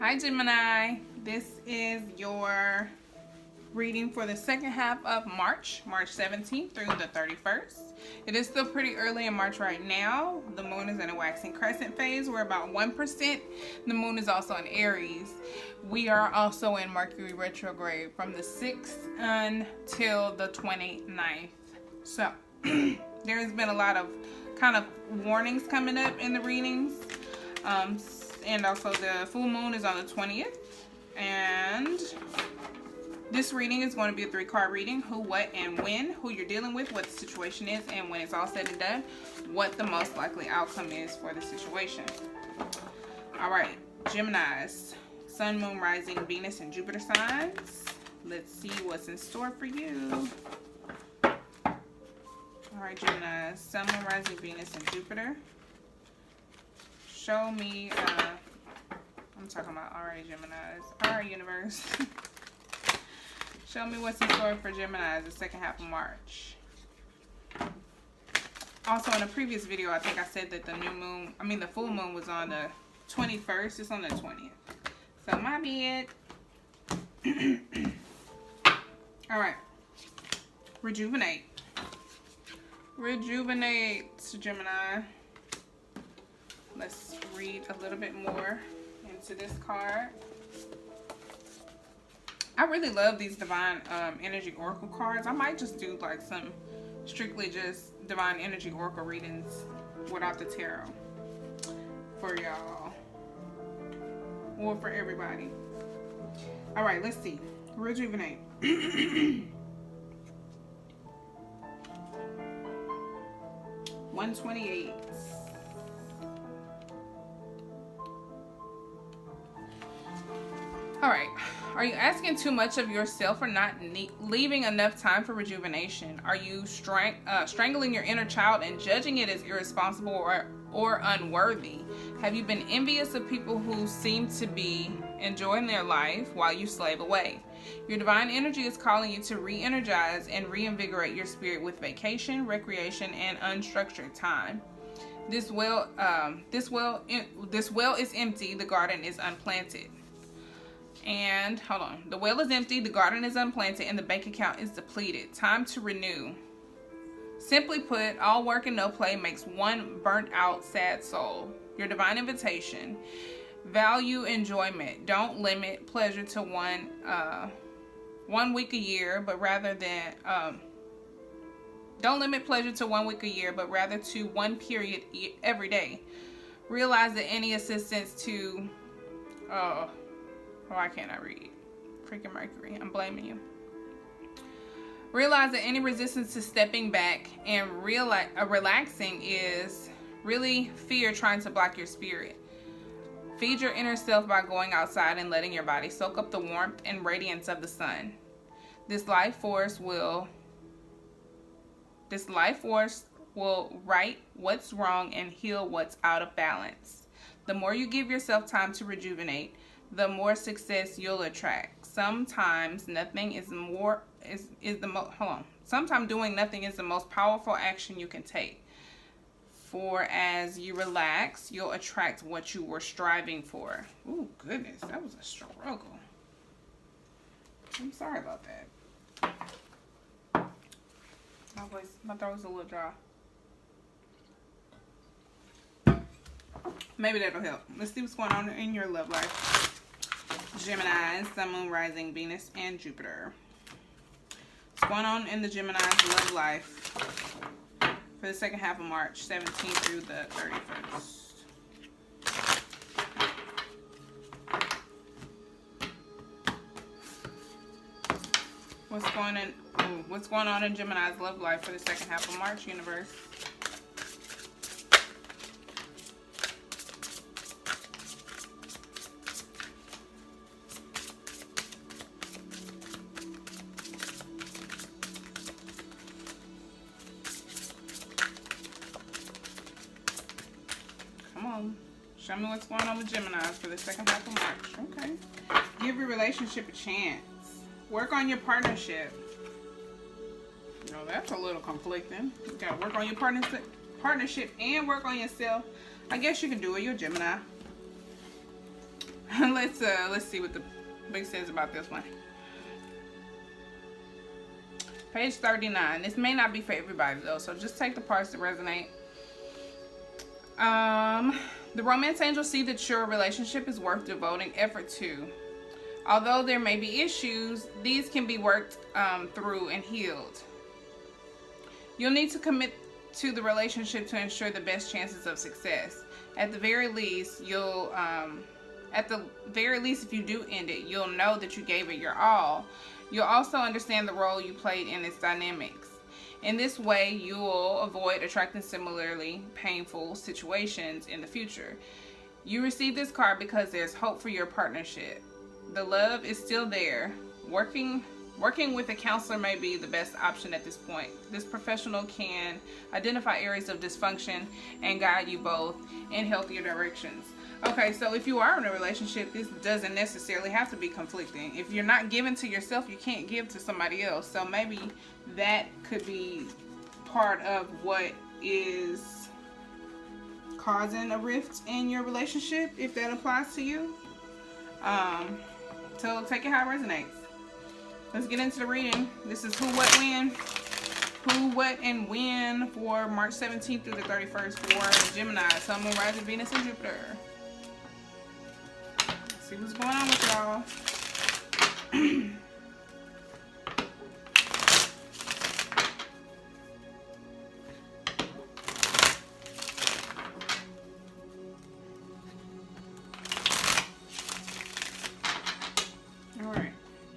Hi Gemini, this is your reading for the second half of March 17th through the 31st. It is still pretty early in March right now. The moon is in a waxing crescent phase. We're about 1%. The moon is also in Aries. We are also in Mercury retrograde from the 6th until the 29th. So there's been a lot of kind of warnings coming up in the readings. And also the full moon is on the 20th. And this reading is going to be a 3-card reading. Who, what, and when. Who you're dealing with, what the situation is, and when it's all said and done, what the most likely outcome is for the situation. Alright, Geminis. Sun, Moon, Rising, Venus, and Jupiter signs. Let's see what's in store for you. Alright, Geminis. Sun, Moon, Rising, Venus, and Jupiter. Show me, I'm talking about, alright, Geminis. Alright, universe. Show me what's in store for Geminis the second half of March. Also, in a previous video, I think I said that the full moon was on the 21st. It's on the 20th. So, my bad. Alright. Rejuvenate. Rejuvenate, Gemini. Let's read a little bit more into this card. I really love these Divine Energy Oracle cards. I might just do like some strictly just Divine Energy Oracle readings without the tarot for y'all or for everybody. All right, let's see. Rejuvenate. 128. All right. Are you asking too much of yourself or not leaving enough time for rejuvenation? Are you strangling your inner child and judging it as irresponsible or unworthy? Have you been envious of people who seem to be enjoying their life while you slave away? Your divine energy is calling you to re-energize and reinvigorate your spirit with vacation, recreation, and unstructured time. This well is empty. The garden is unplanted. And hold on, the well is empty, the garden is unplanted, and the bank account is depleted. Time to renew. Simply put, all work and no play makes one burnt out, sad soul. Your divine invitation. Value enjoyment. Don't limit pleasure to one week a year, but rather than don't limit pleasure to 1 week a year, but rather to one period every day. Realize that any assistance to why can't I read? Freaking Mercury. I'm blaming you. Realize that any resistance to stepping back and relaxing is really fear trying to block your spirit. Feed your inner self by going outside and letting your body soak up the warmth and radiance of the sun. This life force will right what's wrong and heal what's out of balance. The more you give yourself time to rejuvenate, the more success you'll attract. Sometimes nothing is Sometimes doing nothing is the most powerful action you can take. For as you relax, you'll attract what you were striving for. Ooh, goodness, that was a struggle. I'm sorry about that. My throat's a little dry. Maybe that'll help. Let's see what's going on in your love life. Gemini, Sun, Moon, Rising, Venus, and Jupiter. What's going on in the Gemini's love life for the second half of March 17th through the 31st? What's going on in Gemini's love life for the second half of March, universe? Show me what's going on with Geminis for the second half of March. Okay. Give your relationship a chance. Work on your partnership. No, that's a little conflicting. You gotta work on your partnership and work on yourself. I guess you can do it. You're a Gemini. let's see what the book says about this one. Page 39. This may not be for everybody though, so just take the parts that resonate. The romance angels see that your relationship is worth devoting effort to. Although there may be issues, these can be worked through and healed. You'll need to commit to the relationship to ensure the best chances of success. At the very least, if you do end it, you'll know that you gave it your all. You'll also understand the role you played in its dynamics. In this way, you'll avoid attracting similarly painful situations in the future. You receive this card because there's hope for your partnership. The love is still there. Working with a counselor may be the best option at this point. This professional can identify areas of dysfunction and guide you both in healthier directions. Okay, so if you are in a relationship, this doesn't necessarily have to be conflicting. If you're not giving to yourself, you can't give to somebody else. So maybe that could be part of what is causing a rift in your relationship, if that applies to you. So take it how it resonates. Let's get into the reading. This is who, what, when. Who, what, and when for March 17th through the 31st for Gemini, Sun, Moon, Rising, Venus, and Jupiter. Let's see what's going on with y'all.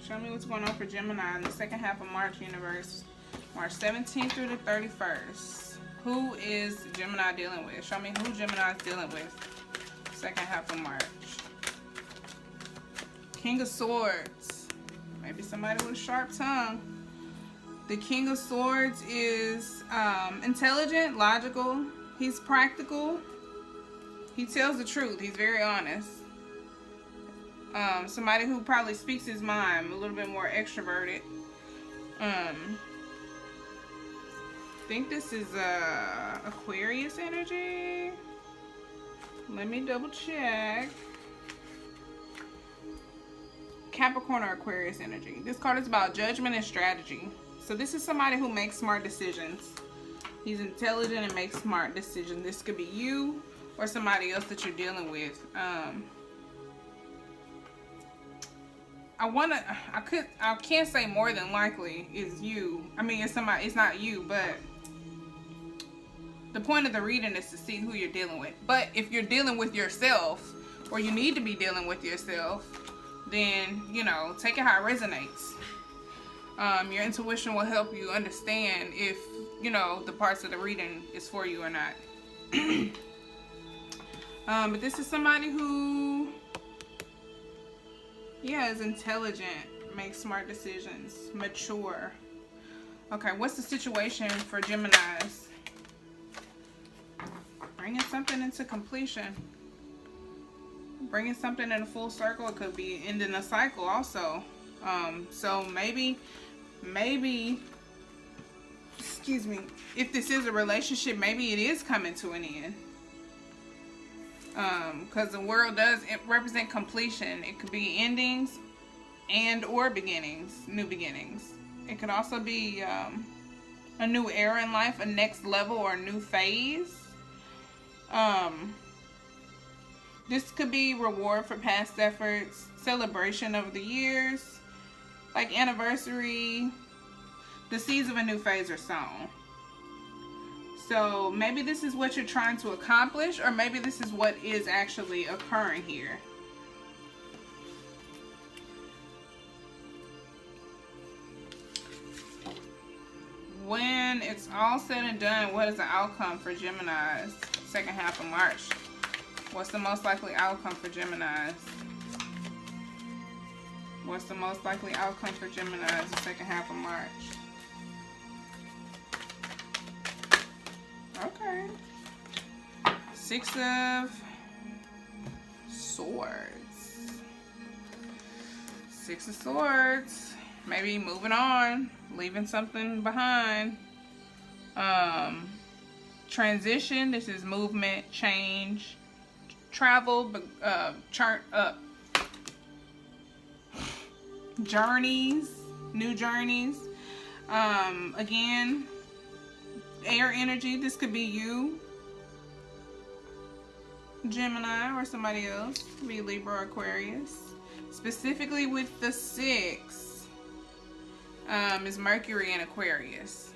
Show me what's going on for Gemini in the second half of March universe. March 17th through the 31st. Who is Gemini dealing with? Show me who Gemini is dealing with. Second half of March. King of Swords. Maybe somebody with a sharp tongue. The King of Swords is intelligent, logical. He's practical. He tells the truth. He's very honest. Somebody who probably speaks his mind, a little bit more extroverted. I think this is Aquarius energy. Let me double check. Capricorn or Aquarius energy. This card is about judgment and strategy. So this is somebody who makes smart decisions. He's intelligent and makes smart decisions. This could be you or somebody else that you're dealing with. I can't say more than likely is you. I mean, it's somebody, it's not you, but the point of the reading is to see who you're dealing with. But if you're dealing with yourself, or you need to be dealing with yourself, then, you know, take it how it resonates. Your intuition will help you understand if, you know, the parts of the reading is for you or not. But this is somebody who, yeah, is intelligent, makes smart decisions, mature. Okay, what's the situation for Geminis? Bringing something into completion. Bringing something in a full circle. It could be ending a cycle also. So maybe, excuse me, if this is a relationship, maybe it is coming to an end. Because the world does represent completion. It could be endings and or beginnings, new beginnings. It could also be a new era in life, a next level or a new phase. This could be reward for past efforts, celebration of the years, like anniversary. The seeds of a new phase are sown. So maybe this is what you're trying to accomplish, or maybe this is what is actually occurring here. When it's all said and done, what is the outcome for Geminis? Second half of March. What's the most likely outcome for Geminis? What's the most likely outcome for Geminis the second half of March? Okay. Six of Swords. Six of Swords. Maybe moving on, leaving something behind. Transition. This is movement, change, travel, chart up. journeys, new journeys. Again, air energy. This could be you, Gemini, or somebody else. Could be Libra or Aquarius. Specifically with the 6 is Mercury in Aquarius.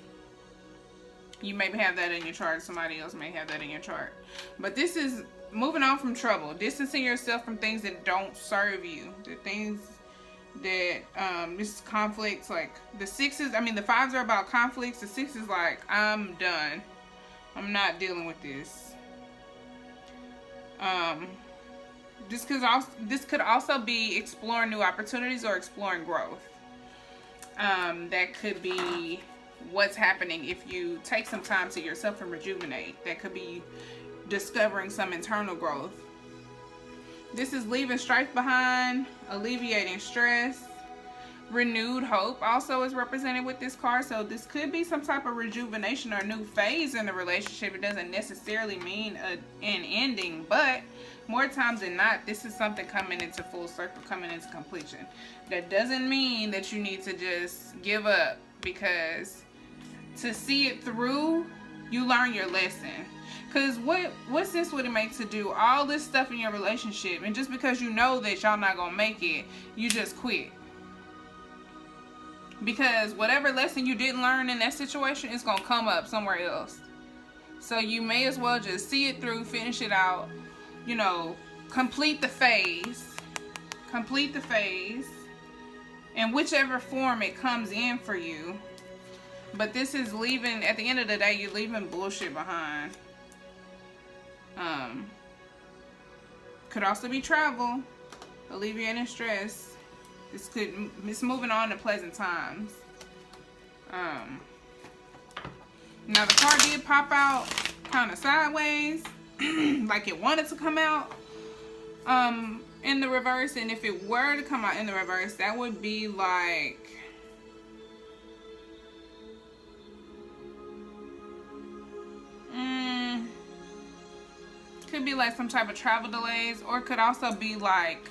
You may have that in your chart. Somebody else may have that in your chart. But this is moving on from trouble. Distancing yourself from things that don't serve you. The things that, this conflicts, like the 6s, I mean the 5s are about conflicts. The 6 is like, I'm done. I'm not dealing with this. This could also be exploring new opportunities or exploring growth. That could be what's happening if you take some time to yourself and rejuvenate. That could be discovering some internal growth. This is leaving strife behind, alleviating stress. Renewed hope also is represented with this card. So this could be some type of rejuvenation or a new phase in the relationship. It doesn't necessarily mean an ending, but more times than not, this is something coming into full circle, coming into completion. That doesn't mean that you need to just give up, because to see it through, you learn your lesson. Because what sense would it make to do all this stuff in your relationship, and just because you know that y'all not gonna make it, you just quit? Because whatever lesson you didn't learn in that situation is gonna come up somewhere else. So you may as well just see it through, finish it out, you know, complete the phase in whichever form it comes in for you. But this is leaving, at the end of the day, you're leaving bullshit behind. Could also be travel, alleviating stress. It's moving on to pleasant times. Now the card did pop out kind of sideways, like it wanted to come out in the reverse. And if it were to come out in the reverse, that would be like, could be like some type of travel delays, or it could also be like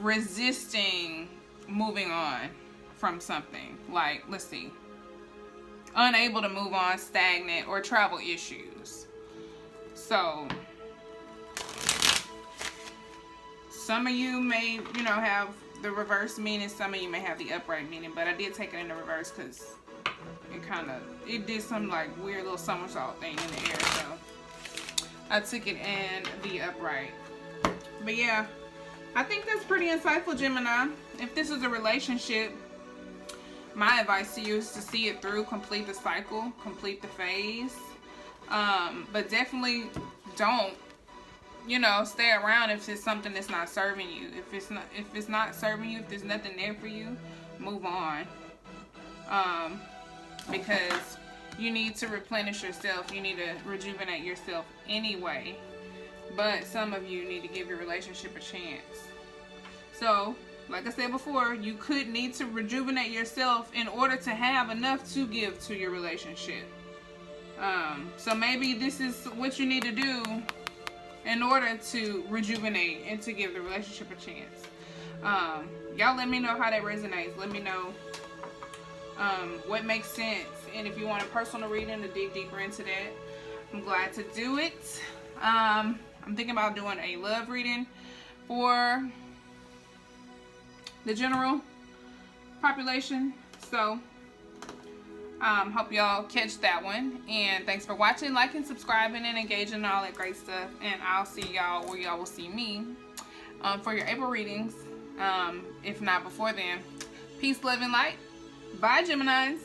resisting moving on from something. Like, let's see, unable to move on, stagnant, or travel issues. So some of you may, you know, have the reverse meaning, some of you may have the upright meaning, but I did take it in the reverse because it did some like weird little somersault thing in the air, so I took it in the upright. But yeah, I think that's pretty insightful, Gemini. If this is a relationship, my advice to you is to see it through, complete the cycle, complete the phase. But definitely don't, you know, stay around if it's something that's not serving you. If it's not serving you, if there's nothing there for you, move on. Because you need to replenish yourself. You need to rejuvenate yourself anyway. But some of you need to give your relationship a chance. So, like I said before, you could need to rejuvenate yourself in order to have enough to give to your relationship. So maybe this is what you need to do in order to rejuvenate and to give the relationship a chance. Y'all let me know how that resonates. Let me know what makes sense. And if you want a personal reading to dig deeper into that, I'm glad to do it. I'm thinking about doing a love reading for the general population. So hope y'all catch that one. And thanks for watching, liking, subscribing, and engaging and all that great stuff. And I'll see y'all where y'all will see me for your April readings. If not before then. Peace, love, and light. Bye, Geminis.